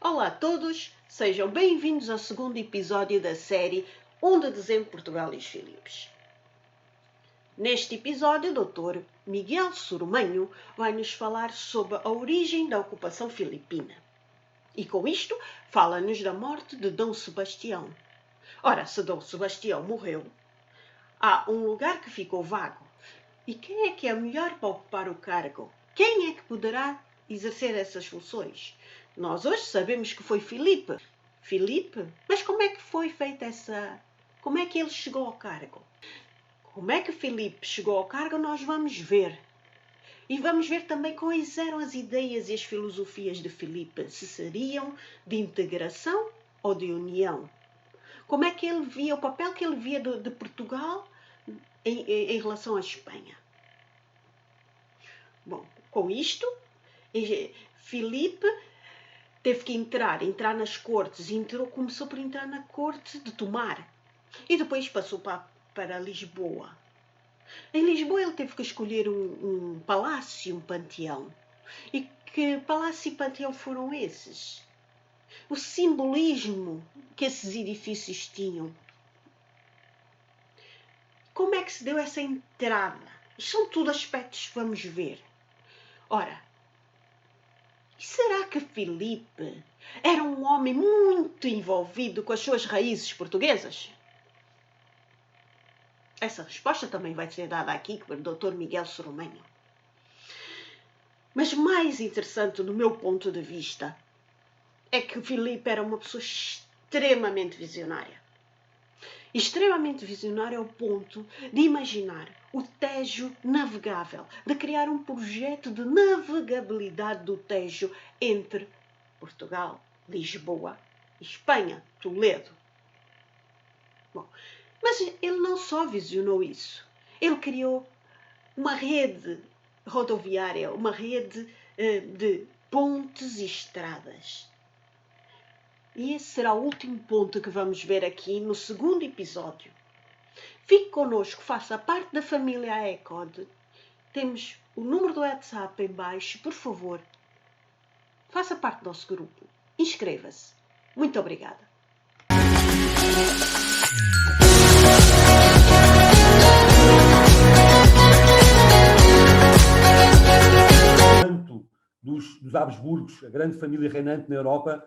Olá a todos, sejam bem-vindos ao segundo episódio da série 1 de Dezembro, Portugal e os Filipes. Neste episódio, o Dr. Miguel Sormanho vai nos falar sobre a origem da ocupação filipina. E com isto, fala-nos da morte de Dom Sebastião. Ora, se Dom Sebastião morreu, há um lugar que ficou vago. E quem é que é melhor para ocupar o cargo? Quem é que poderá exercer essas funções? Nós hoje sabemos que foi Filipe. Filipe? Mas como é que foi feita essa... Como é que ele chegou ao cargo? Como é que Filipe chegou ao cargo, nós vamos ver. E vamos ver também quais eram as ideias e as filosofias de Filipe. Se seriam de integração ou de união. Como é que ele via, o papel que ele via de Portugal em relação à Espanha. Bom, com isto, Filipe teve que entrar nas cortes, começou por entrar na corte de Tomar e depois passou para Lisboa. Em Lisboa ele teve que escolher um palácio, um panteão. E que palácio e panteão foram esses? O simbolismo que esses edifícios tinham. Como é que se deu essa entrada? São tudo aspectos que vamos ver. Ora, será que Filipe era um homem muito envolvido com as suas raízes portuguesas? Essa resposta também vai ser dada aqui pelo Dr. Miguel Sormanho. Mas mais interessante, do meu ponto de vista, é que Filipe era uma pessoa extremamente visionária. Extremamente visionária ao ponto de imaginar o Tejo navegável, de criar um projeto de navegabilidade do Tejo entre Portugal, Lisboa, Espanha, Toledo. Bom, mas ele não só visionou isso, ele criou uma rede rodoviária, uma rede de pontes e estradas. E esse será o último ponto que vamos ver aqui no segundo episódio. Fique connosco, faça parte da família AECOD. Temos o número do WhatsApp em baixo, por favor. Faça parte do nosso grupo. Inscreva-se. Muito obrigada. Dos Habsburgos, a grande família reinante na Europa,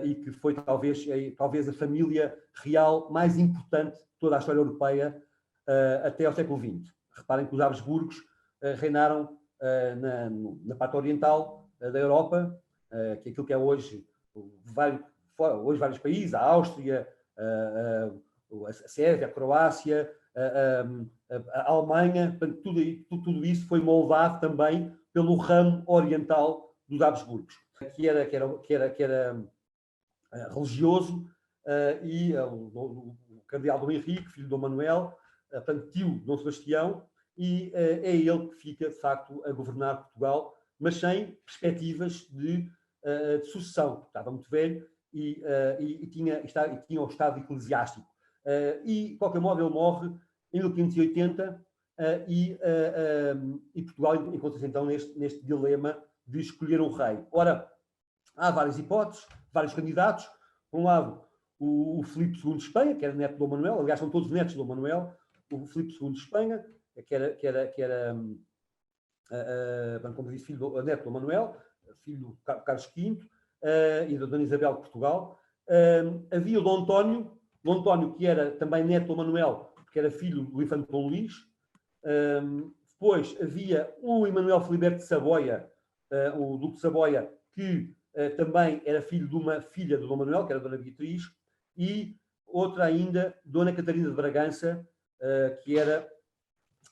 e que foi talvez a família real mais importante de toda a história europeia até ao século XX. Reparem que os Habsburgos reinaram na parte oriental da Europa, que é aquilo que é hoje vários países, a Áustria, a Sérvia, a Croácia, a Alemanha. Portanto, tudo isso foi moldado também pelo ramo oriental dos Habsburgos, que era religioso, e o cardeal Dom Henrique, filho de Dom Manuel, portanto, tio de Dom Sebastião, e é ele que fica, de facto, a governar Portugal, mas sem perspectivas de sucessão. Estava muito velho e tinha o estado eclesiástico. E, de qualquer modo, ele morre em 1580, e Portugal encontra-se então neste dilema de escolher um rei. Ora, há várias hipóteses, vários candidatos. Por um lado, o Filipe II de Espanha, que era neto de Dom Manuel, aliás, são todos netos de Dom Manuel. O Filipe II de Espanha, que era como disse, neto de Dom Manuel, filho do Carlos V, e da Dona Isabel de Portugal. Havia o Dom António, que era também neto de Dom Manuel, porque era filho do infante Dom Luís. Depois havia o Emanuel Filiberto de Saboia, o Duque de Saboia, que também era filho de uma filha de Dom Manuel, que era a Dona Beatriz, e outra ainda, Dona Catarina de Bragança, que era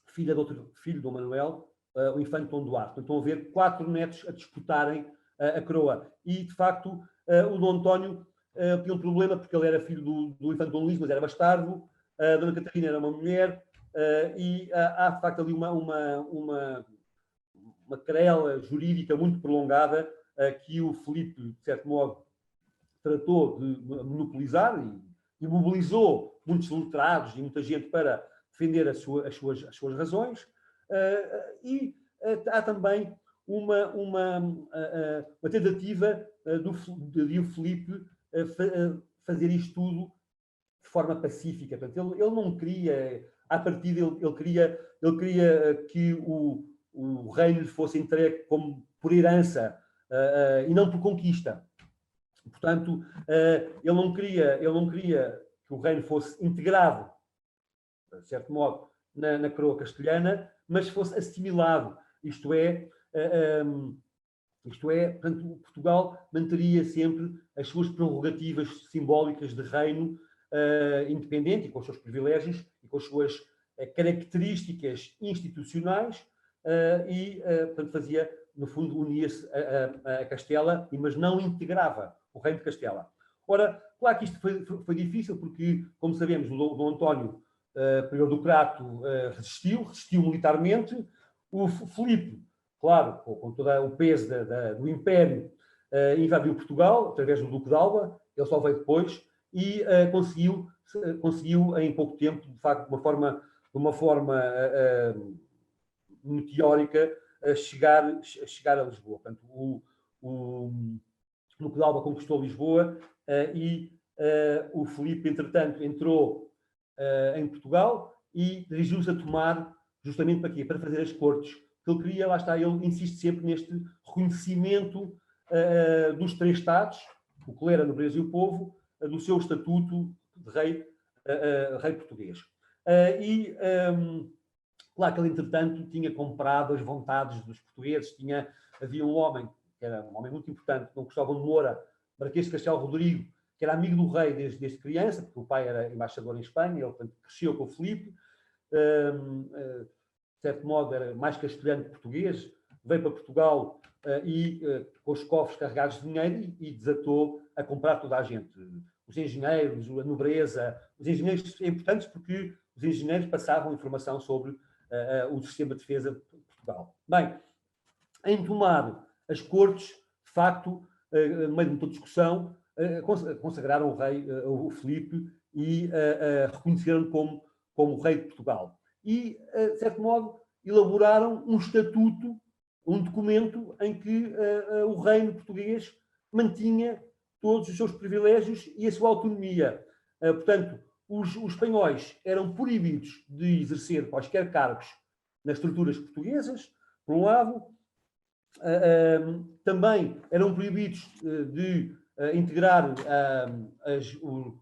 filha de outro filho de Dom Manuel, o infante Dom Duarte. Portanto, estão a ver 4 netos a disputarem a coroa. E, de facto, o Dom António tinha um problema, porque ele era filho do infante Dom Luís, mas era bastardo. A Dona Catarina era uma mulher, e há, de facto, ali uma querela jurídica muito prolongada, que o Filipe, de certo modo, tratou de monopolizar e mobilizou muitos letrados e muita gente para defender as suas razões. E há também uma tentativa de o Filipe fazer isto tudo de forma pacífica. Portanto, ele não queria, à partida, ele queria que o reino lhe fosse entregue como por herança e não por conquista. Portanto, ele não queria que o reino fosse integrado, de certo modo, na coroa castelhana, mas fosse assimilado. Isto é, portanto, Portugal manteria sempre as suas prerrogativas simbólicas de reino independente e com os seus privilégios e com as suas características institucionais e, portanto, fazia, no fundo, unia-se a Castela, mas não integrava o reino de Castela. Ora, claro que isto foi difícil porque, como sabemos, o Dom António, prior do Crato, resistiu militarmente. O Filipe, claro, com todo o peso do Império, invadiu Portugal, através do Duque de Alba, ele só veio depois, e conseguiu em pouco tempo, de facto, de uma forma meteórica, chegar a Lisboa. Portanto, o Duque de Alba conquistou Lisboa e o Filipe, entretanto, entrou em Portugal e dirigiu-se a tomar, justamente para quê? Para fazer as cortes. Que ele queria, lá está, ele insiste sempre neste reconhecimento dos três Estados, o clero, a nobreza e o povo, do seu estatuto de rei português. Claro que ele, entretanto, tinha comprado as vontades dos portugueses. Havia um homem, que era um homem muito importante, Dom Cristóvão de Moura, Marquês de Castelo Rodrigo, que era amigo do rei desde criança, porque o pai era embaixador em Espanha, ele, portanto, cresceu com o Filipe, de certo modo era mais castelhano que português, veio para Portugal com os cofres carregados de dinheiro e desatou a comprar toda a gente. Os engenheiros, a nobreza, os engenheiros importantes porque os engenheiros passavam informação sobre o sistema de defesa de Portugal. Bem, em tomar as cortes, de facto, no meio de muita discussão, consagraram o rei, o Filipe, e reconheceram-no como rei de Portugal. E, de certo modo, elaboraram um estatuto, um documento em que o reino português mantinha todos os seus privilégios e a sua autonomia. Portanto, os espanhóis eram proibidos de exercer quaisquer cargos nas estruturas portuguesas, por um lado. Também eram proibidos de integrar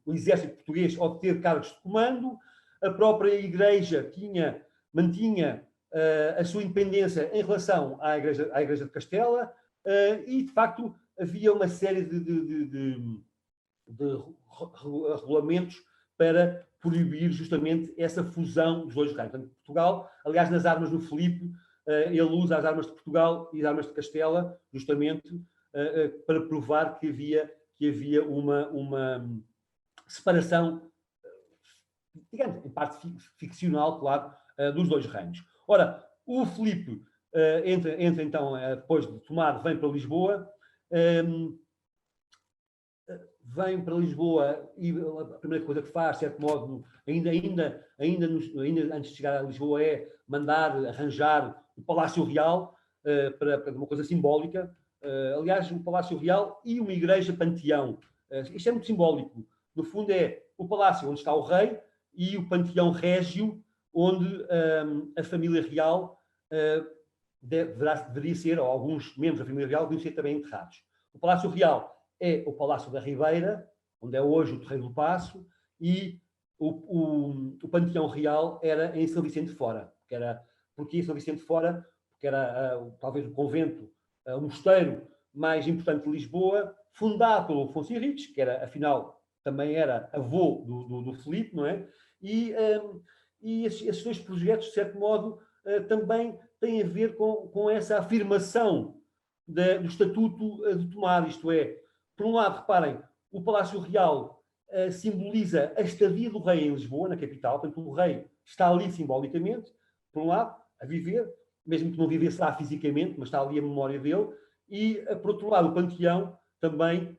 o exército português ou de ter cargos de comando. A própria Igreja mantinha a sua independência em relação à Igreja de Castela e, de facto, havia uma série de regulamentos para proibir justamente essa fusão dos dois reinos. Portanto, Portugal, aliás, nas armas do Filipe, ele usa as armas de Portugal e as armas de Castela justamente para provar que havia uma separação, digamos, em parte ficcional, claro, dos dois reinos. Ora, o Filipe entra então, depois de tomar, vem para Lisboa, e a primeira coisa que faz, de certo modo, ainda antes de chegar a Lisboa, é mandar arranjar o Palácio Real para uma coisa simbólica. Aliás, o Palácio Real e uma igreja panteão. Isto é muito simbólico. No fundo, é o palácio onde está o rei e o panteão régio, onde a família real deveria ser, ou alguns membros da família real, deveriam ser também enterrados. O Palácio Real é o Palácio da Ribeira, onde é hoje o Terreiro do Paço, e o Panteão Real era em São Vicente de Fora. Porque São Vicente de Fora? Porque era talvez o convento, o mosteiro mais importante de Lisboa, fundado pelo Afonso Henriques, que era, afinal, também era avô do Filipe, não é? E esses dois projetos, de certo modo, também têm a ver com essa afirmação do Estatuto de Tomar, isto é, por um lado, reparem, o Palácio Real simboliza a estadia do rei em Lisboa, na capital, portanto, o rei está ali simbolicamente, por um lado, a viver, mesmo que não vivesse lá fisicamente, mas está ali a memória dele, e, por outro lado, o Panteão também,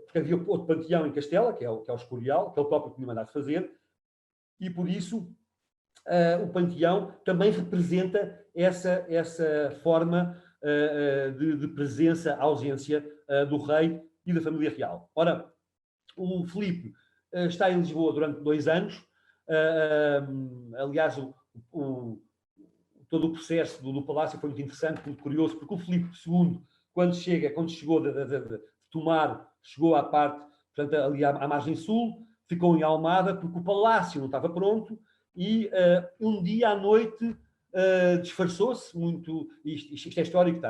porque havia outro Panteão em Castela, que é o Escorial, que ele próprio tinha mandado fazer, e por isso o Panteão também representa essa forma de presença, ausência do rei e da família real. Ora, o Filipe está em Lisboa durante 2 anos. Aliás, todo o processo do palácio foi muito interessante, muito curioso, porque o Filipe II, quando chegou de tomar, chegou à parte, portanto, ali à margem sul, ficou em Almada, porque o palácio não estava pronto, e um dia à noite disfarçou-se muito. Isto é histórico,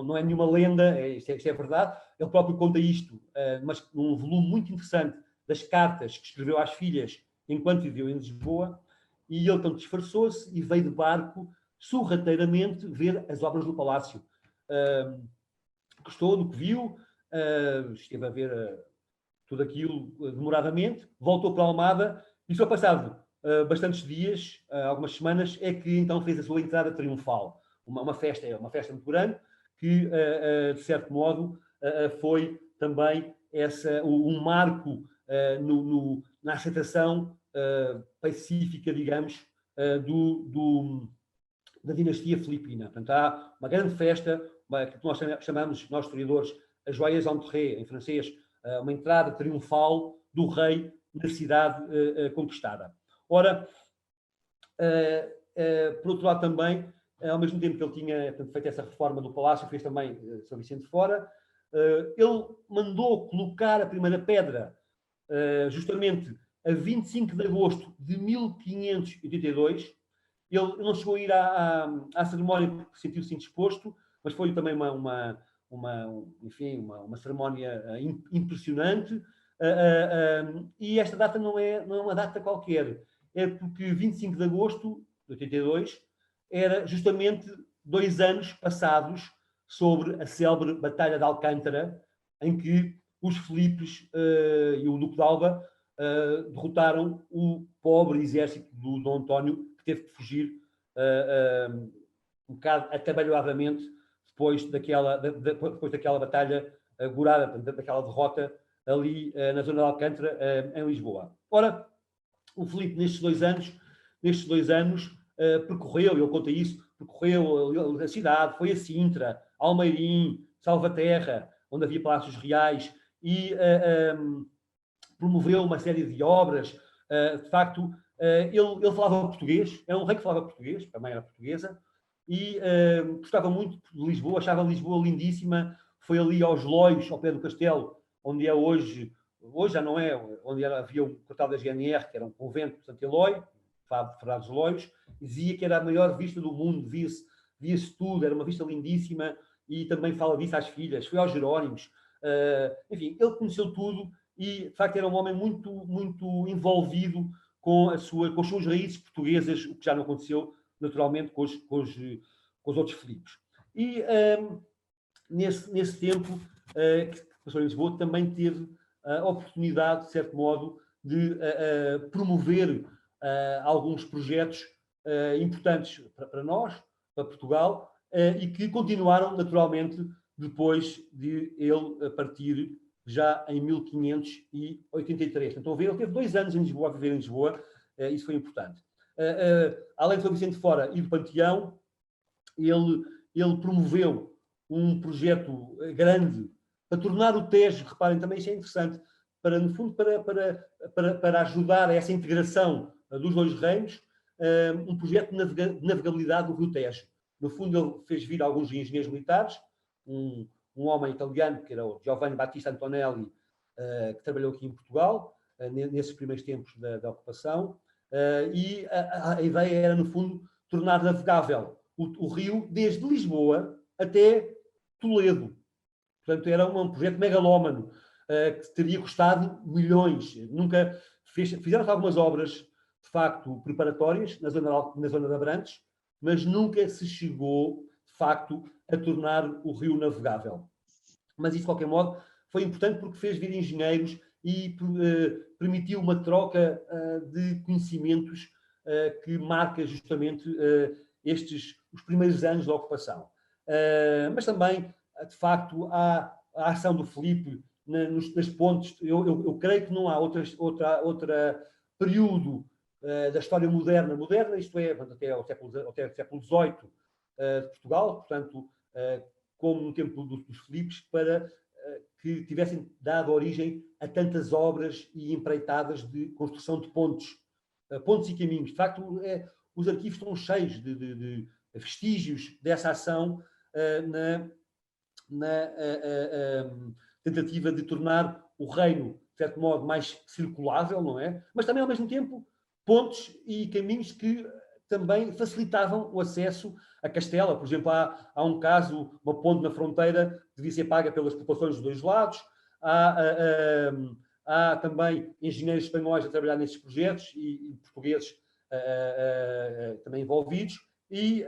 não é nenhuma lenda, isto é verdade. Ele próprio conta isto, mas num volume muito interessante das cartas que escreveu às filhas enquanto viveu em Lisboa, e ele então disfarçou-se e veio de barco sorrateiramente ver as obras do palácio. Gostou do que viu, esteve a ver tudo aquilo demoradamente, voltou para Almada e só passado bastantes dias, algumas semanas, é que então fez a sua entrada triunfal. Uma festa muito grande que, de certo modo, foi também um marco na aceitação pacífica, digamos, da dinastia filipina. Portanto, há uma grande festa, que nós chamamos, nós historiadores, a Joyeux Entrée, em francês, uma entrada triunfal do rei na cidade conquistada. Ora, por outro lado também, ao mesmo tempo que ele tinha feito essa reforma do palácio, fez também São Vicente de Fora, ele mandou colocar a primeira pedra justamente a 25 de agosto de 1582. Ele não chegou a ir à cerimónia porque sentiu-se indisposto, mas foi também uma cerimónia impressionante. E esta data não é uma data qualquer. É porque 25 de agosto de 82 era justamente 2 anos passados sobre a célebre Batalha de Alcântara, em que os Filipes e o Duque de Alba derrotaram o pobre exército do Dom António, que teve que fugir um bocado atabalhoadamente depois daquela batalha gorada, daquela derrota ali na zona de Alcântara, em Lisboa. Ora, o Filipe, nestes dois anos percorreu, ele conta isso, percorreu a cidade, foi a Sintra, Almeirim, Salvaterra, onde havia palácios reais, e promoveu uma série de obras. De facto, ele falava português, era um rei que falava português, também era portuguesa, e gostava muito de Lisboa, achava Lisboa lindíssima. Foi ali aos Loios, ao pé do castelo, onde é hoje já não é, onde havia o quartel da GNR, que era um convento de Santo Eloy, Ferraz dos Loios, dizia que era a maior vista do mundo, via-se tudo, era uma vista lindíssima, e também fala disso às filhas. Foi aos Jerónimos, enfim, ele conheceu tudo, e de facto era um homem muito, muito envolvido com as suas raízes portuguesas, o que já não aconteceu naturalmente com os outros Filipes. E nesse tempo que passou em Lisboa, também teve a oportunidade, de certo modo, de promover alguns projetos importantes para nós, para Portugal, e que continuaram naturalmente depois de ele partir já em 1583. Então, ele teve 2 anos em Lisboa, a viver em Lisboa, isso foi importante. Além de São Vicente de Fora e do Panteão, ele promoveu um projeto grande para tornar o Tejo, reparem, também isso é interessante, no fundo, para ajudar a essa integração dos 2 reinos, um projeto de navegabilidade do Rio Tejo. No fundo, ele fez vir alguns engenheiros militares, um homem italiano, que era o Giovanni Battista Antonelli, que trabalhou aqui em Portugal, nesses primeiros tempos da ocupação, e a ideia era, no fundo, tornar navegável o rio desde Lisboa até Toledo. Portanto, era um projeto megalómano, que teria custado milhões. Fizeram-se algumas obras, de facto, preparatórias na zona de Abrantes, mas nunca se chegou, de facto, a tornar o rio navegável. Mas isso, de qualquer modo, foi importante porque fez vir engenheiros e permitiu uma troca de conhecimentos que marca justamente os primeiros anos da ocupação. Mas também, de facto, há a ação do Filipe nas pontes. Eu creio que não há outro período da história moderna, isto é, até o século XVIII de Portugal, portanto, como no tempo dos Filipes, para que tivessem dado origem a tantas obras e empreitadas de construção de pontes e caminhos. De facto, os arquivos estão cheios de vestígios dessa ação na tentativa de tornar o reino, de certo modo, mais circulável, não é? Mas também, ao mesmo tempo, pontes e caminhos que também facilitavam o acesso a Castela. Por exemplo, há um caso, uma ponte na fronteira devia ser paga pelas populações dos dois lados. Há também engenheiros espanhóis a trabalhar nesses projetos e portugueses também envolvidos. E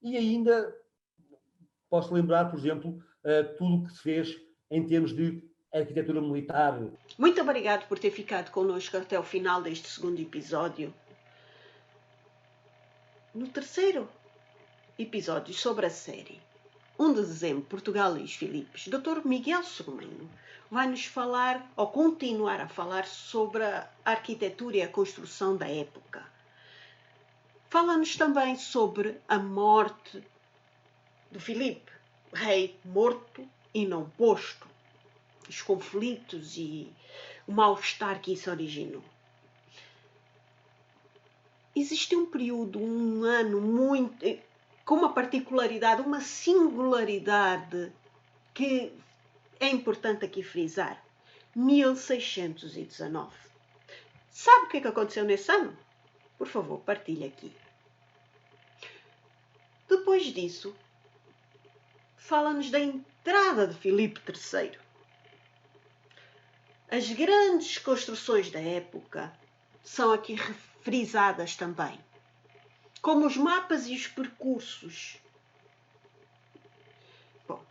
ainda posso lembrar, por exemplo, tudo o que se fez em termos de arquitetura militar. Muito obrigado por ter ficado connosco até o final deste segundo episódio. No terceiro episódio sobre a série 1 de dezembro, Portugal e os Filipes, Dr. Miguel Sormenho vai-nos falar, ou continuar a falar, sobre a arquitetura e a construção da época. Fala-nos também sobre a morte do Filipe, rei morto e não posto, os conflitos e o mal-estar que isso originou. Existe um período, um ano muito, com uma particularidade, uma singularidade que é importante aqui frisar. 1619. Sabe o que aconteceu nesse ano? Por favor, partilhe aqui. Depois disso, fala-nos da entrada de Filipe III. As grandes construções da época são aqui frisadas também, como os mapas e os percursos. Bom,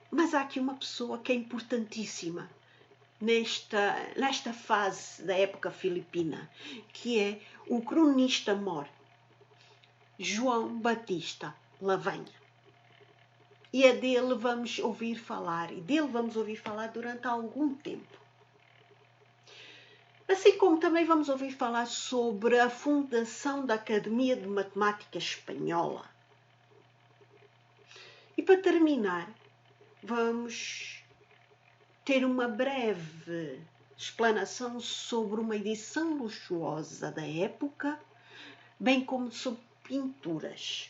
mas há aqui uma pessoa que é importantíssima nesta fase da época filipina, que é o cronista-mor, João Batista Lavanha. E é dele vamos ouvir falar, durante algum tempo. Assim como também vamos ouvir falar sobre a fundação da Academia de Matemática Espanhola. E para terminar, vamos ter uma breve explanação sobre uma edição luxuosa da época, bem como sobre pinturas.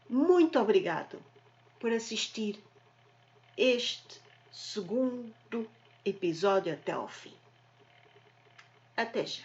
Muito obrigado por assistir este segundo episódio até ao fim. Até já!